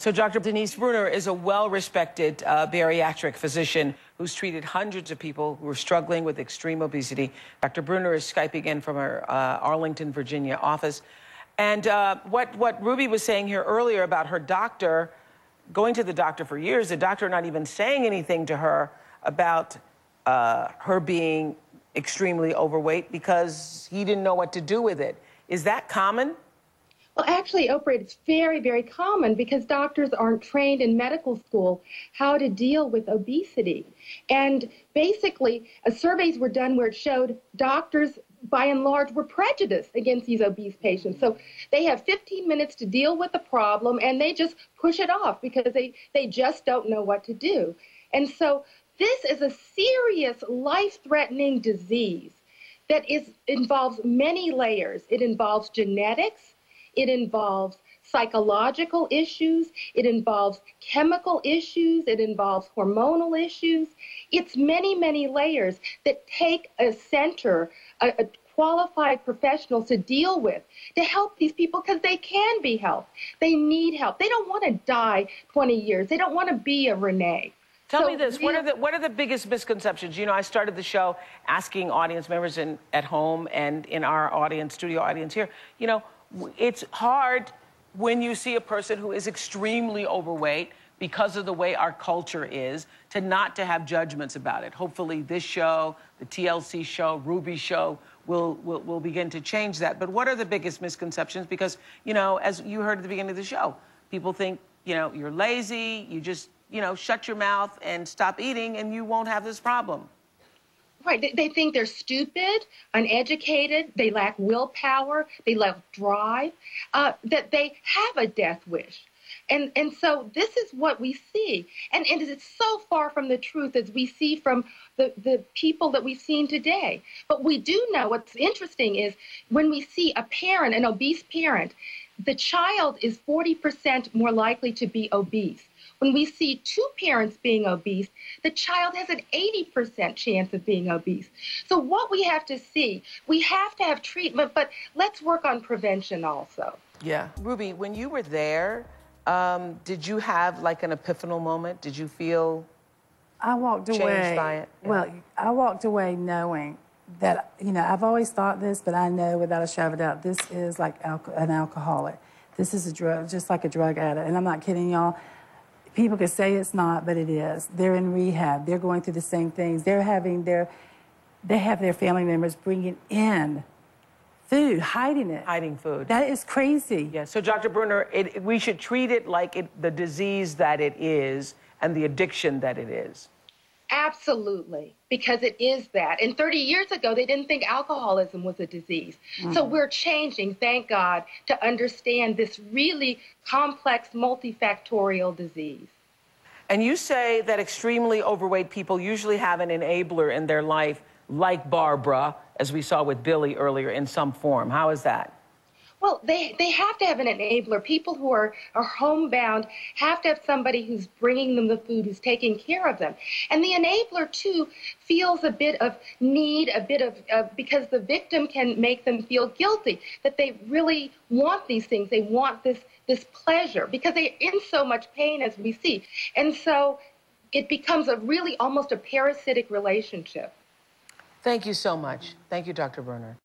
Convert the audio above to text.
So Dr. Denise Bruner is a well-respected bariatric physician who's treated hundreds of people who are struggling with extreme obesity. Dr. Bruner is Skyping in from her Arlington, Virginia office. And what Ruby was saying here earlier about her doctor, going to the doctor for years, the doctor not even saying anything to her about her being extremely overweight because he didn't know what to do with it. Is that common? Well, actually, Oprah, it's very, very common because doctors aren't trained in medical school how to deal with obesity. And basically, surveys were done where it showed doctors, by and large, were prejudiced against these obese patients. So they have 15 minutes to deal with the problem, and they just push it off because they just don't know what to do. And so this is a serious, life-threatening disease that involves many layers. It involves genetics. It involves psychological issues. It involves chemical issues. It involves hormonal issues. It's many, many layers that take a center, a qualified professionals to deal with, to help these people because they can be helped. They need help. They don't want to die 20 years. They don't want to be a Renee. Tell me this, what are the biggest misconceptions? You know, I started the show asking audience members at home and in our audience, studio audience here, you know, it's hard when you see a person who is extremely overweight because of the way our culture is not to have judgments about it. Hopefully this show, the TLC show, Ruby's show will begin to change that. But what are the biggest misconceptions? Because, you know, as you heard at the beginning of the show, people think, you know, you're lazy, you just, you know, shut your mouth and stop eating and you won't have this problem. Right. They think they're stupid, uneducated, they lack willpower, they lack drive, that they have a death wish. And so this is what we see. And it's so far from the truth as we see from the people that we've seen today. But we do know what's interesting is when we see a parent, an obese parent, the child is 40% more likely to be obese. When we see two parents being obese, the child has an 80% chance of being obese. So what we have to see, we have to have treatment, but let's work on prevention also. Yeah. Ruby, when you were there, did you have like an epiphanal moment? Did you feel I walked away, changed by it? Yeah. Well, I walked away knowing that, you know, I've always thought this, but I know without a shadow of a doubt, this is like an alcoholic. This is a drug, just like a drug addict. And I'm not kidding y'all. People can say it's not, but it is. They're in rehab. They're going through the same things. They have their family members bringing in food, hiding it. Hiding food. That is crazy. Yeah, so Dr. Bruner, we should treat it like the disease that it is and the addiction that it is. Absolutely, because it is that. And 30 years ago, they didn't think alcoholism was a disease. So we're changing, thank God, to understand this really complex, multifactorial disease. And you say that extremely overweight people usually have an enabler in their life, like Barbara, as we saw with Billy earlier, in some form. How is that? Well, they have to have an enabler. People who are homebound have to have somebody who's bringing them the food, who's taking care of them. And the enabler, too, feels a bit of need, because the victim can make them feel guilty, that they really want these things. They want this pleasure, because they're in so much pain, as we see. And so it becomes almost a parasitic relationship. Thank you so much. Thank you, Dr. Bruner.